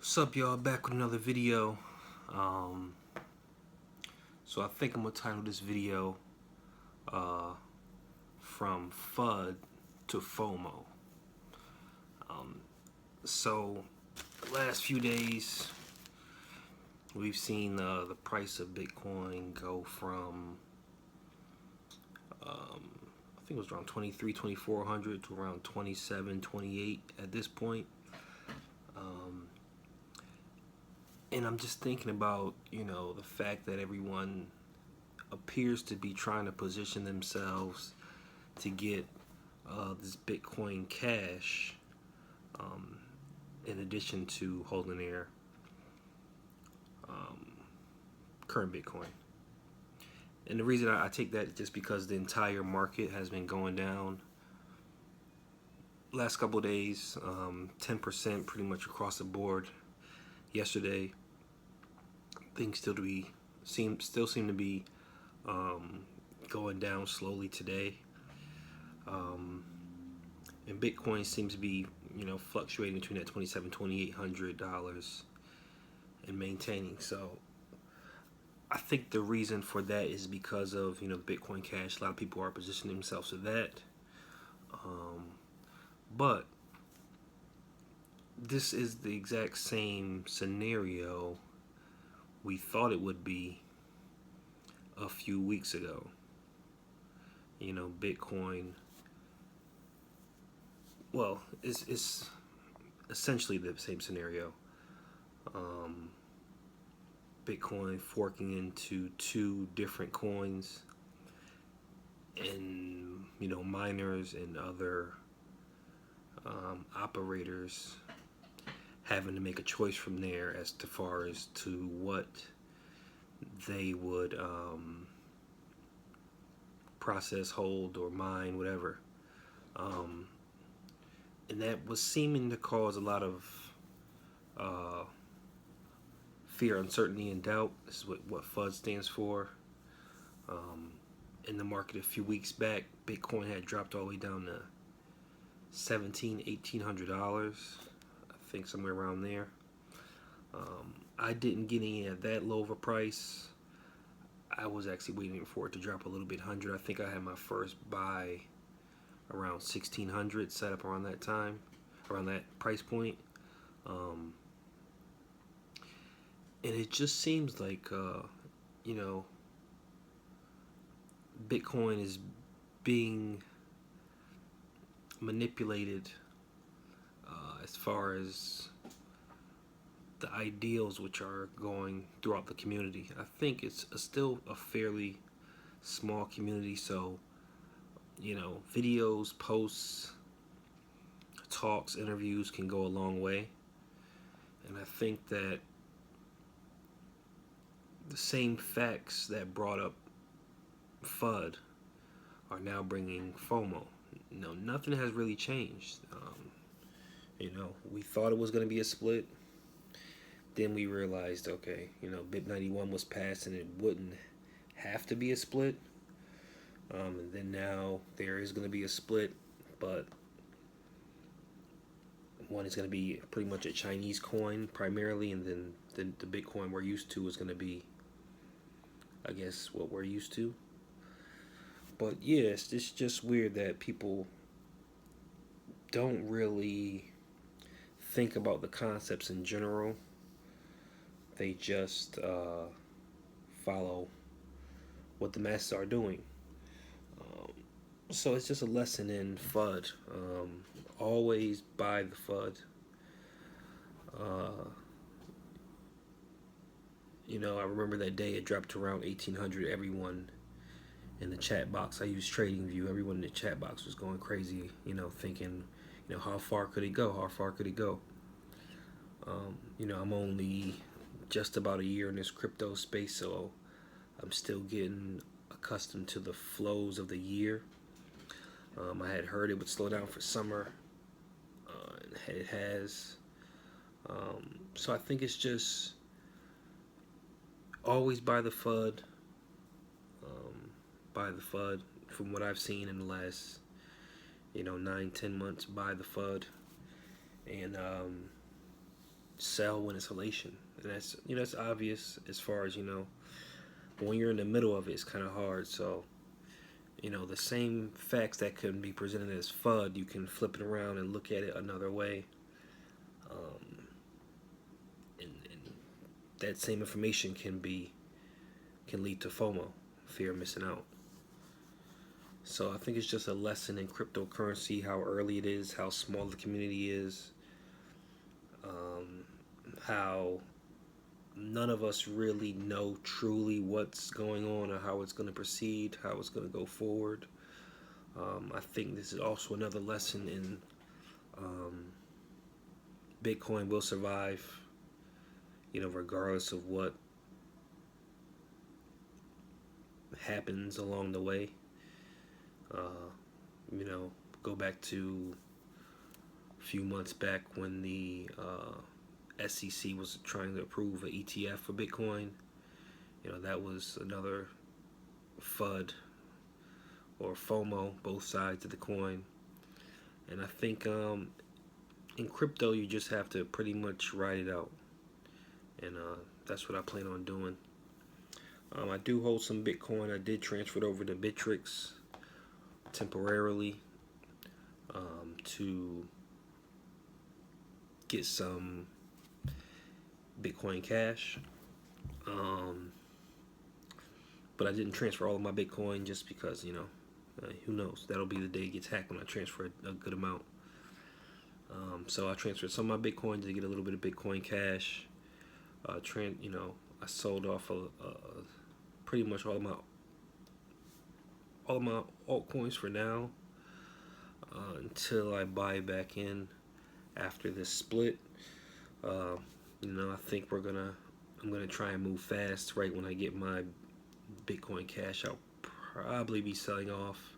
What's up, y'all? Back with another video. Um, so I think I'm gonna title this video "From FUD to FOMO." Um, so the last few days, we've seen the price of Bitcoin go from I think it was around 23, 2400 to around 27, 28 at this point. And I'm just thinking about, the fact that everyone appears to be trying to position themselves to get this Bitcoin Cash, um, in addition to holding their current Bitcoin. And the reason I take that is just because the entire market has been going down last couple of days, 10% pretty much across the board. Yesterday, things still seem to be going down slowly today. And Bitcoin seems to be, fluctuating between that $2,700-$2,800 and maintaining. So I think the reason for that is because of, Bitcoin Cash. A lot of people are positioning themselves to that. But this is the exact same scenario we thought it would be a few weeks ago. Bitcoin, well, it's essentially the same scenario. Bitcoin forking into two different coins, and miners and other operators having to make a choice from there as to far as to what they would process, hold, or mine, whatever. And that was seeming to cause a lot of fear, uncertainty, and doubt. This is what FUD stands for. In the market a few weeks back, Bitcoin had dropped all the way down to $1,700-$1,800. I think somewhere around there. I didn't get any at that low of a price. I was actually waiting for it to drop a little bit, 100. I think I had my first buy around 1,600 set up around that time, around that price point. And it just seems like, Bitcoin is being manipulated as far as the ideals which are going throughout the community. I think it's still a fairly small community, so videos, posts, talks, interviews can go a long way. And I think that the same facts that brought up FUD are now bringing FOMO. Nothing has really changed. We thought it was going to be a split. Then we realized, okay, BIP 91 was passed and it wouldn't have to be a split. And then now there is going to be a split, but one is going to be pretty much a Chinese coin primarily, and then the Bitcoin we're used to is going to be, I guess, what we're used to. But yes, it's just weird that people don't really think about the concepts in general. They just follow what the masses are doing. So it's just a lesson in FUD. Always buy the FUD. I remember that day it dropped to around 1,800. Everyone in the chat box, I use TradingView, everyone in the chat box was going crazy, thinking, how far could it go? How far could it go? I'm only just about a year in this crypto space, so I'm still getting accustomed to the flows of the year. I had heard it would slow down for summer, and it has. So I think it's just always buy the FUD. Buy the FUD. From what I've seen in the last 9-10 months, buy the FUD. And sell when it's elation, and that's that's obvious as far as But when you're in the middle of it, it's kind of hard. So the same facts that can be presented as FUD, you can flip it around and look at it another way, and that same information can lead to FOMO, fear of missing out. So I think it's just a lesson in cryptocurrency, how early it is, how small the community is, how none of us really know truly what's going on or how it's going to proceed, how it's going to go forward. I think this is also another lesson in Bitcoin will survive, regardless of what happens along the way. Go back to a few months back when the SEC was trying to approve an ETF for Bitcoin. That was another FUD or FOMO, both sides of the coin. And I think in crypto, you just have to pretty much ride it out. And that's what I plan on doing. I do hold some Bitcoin. I did transfer it over to Bittrex temporarily to get some Bitcoin Cash. But I didn't transfer all of my Bitcoin just because, who knows? That'll be the day it gets hacked when I transfer a good amount. So I transferred some of my Bitcoin to get a little bit of Bitcoin Cash. I sold off pretty much all of my altcoins for now, until I buy back in after this split. I think I'm gonna try and move fast. Right when I get my Bitcoin Cash, I'll probably be selling off.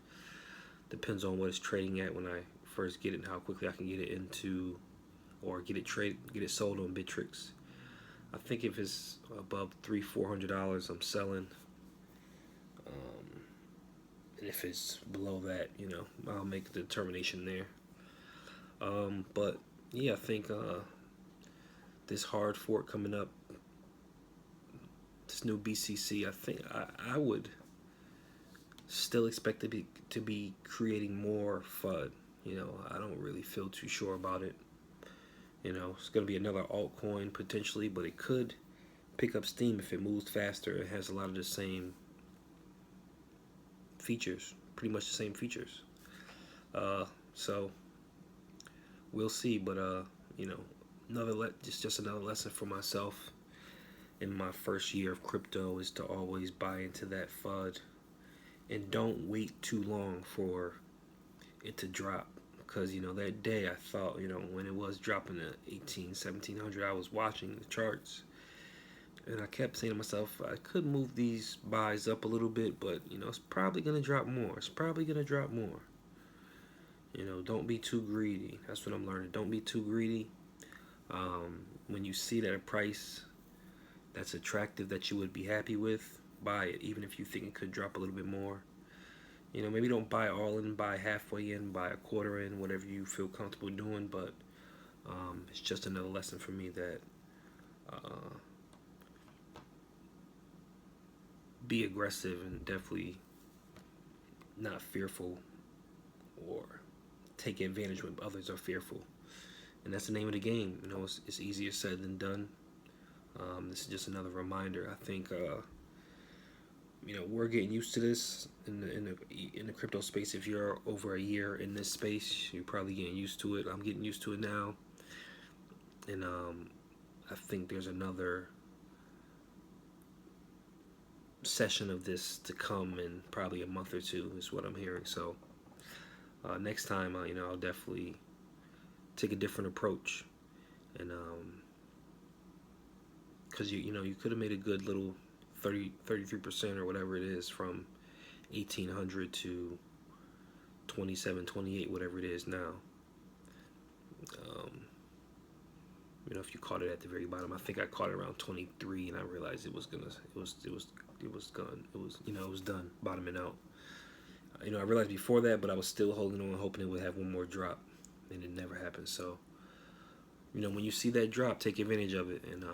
Depends on what it's trading at when I first get it and how quickly I can get it into, or get it sold on Bittrex. I think if it's above $300-400, I'm selling. And if it's below that, I'll make the determination there. But yeah, I think this hard fork coming up, this new BCC, I think I would still expect to be creating more FUD. I don't really feel too sure about it. It's going to be another altcoin potentially, but it could pick up steam if it moves faster. It has a lot of the same features, pretty much the same features. So we'll see, but just another lesson for myself in my first year of crypto is to always buy into that FUD, and don't wait too long for it to drop. Because that day I thought, when it was dropping to 1700, I was watching the charts and I kept saying to myself, I could move these buys up a little bit, but it's probably gonna drop more. Don't be too greedy. That's what I'm learning. Don't be too greedy. When you see that a price that's attractive, that you would be happy with, buy it, even if you think it could drop a little bit more. Maybe don't buy all in, buy halfway in, buy a quarter in, whatever you feel comfortable doing. But it's just another lesson for me that be aggressive and definitely not fearful or take advantage when others are fearful. And that's the name of the game. It's easier said than done. This is just another reminder. I think we're getting used to this in the crypto space. If you're over a year in this space, you're probably getting used to it. I'm getting used to it now, and I think there's another session of this to come in probably a month or two, is what I'm hearing. So next time, I'll definitely take a different approach, and because you could have made a good little 33% or whatever it is from 1800 to 27, 28, whatever it is now. If you caught it at the very bottom, I think I caught it around 23, and I realized it was gone. It was done, bottoming out. I realized before that, but I was still holding on, hoping it would have one more drop, and it never happened. So You know, when you see that drop, take advantage of it and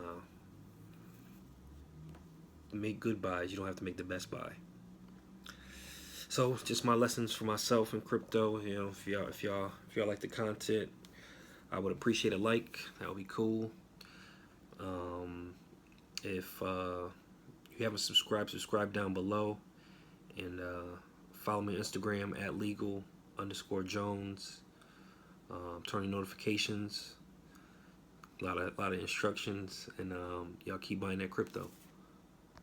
make good buys. You don't have to make the best buy. So just my lessons for myself in crypto. You know, if y'all like the content, I would appreciate a like. That would be cool. If you haven't subscribed, subscribe down below, and follow me on Instagram at legal_Jones. Turn on notifications. A lot of instructions, and y'all keep buying that crypto.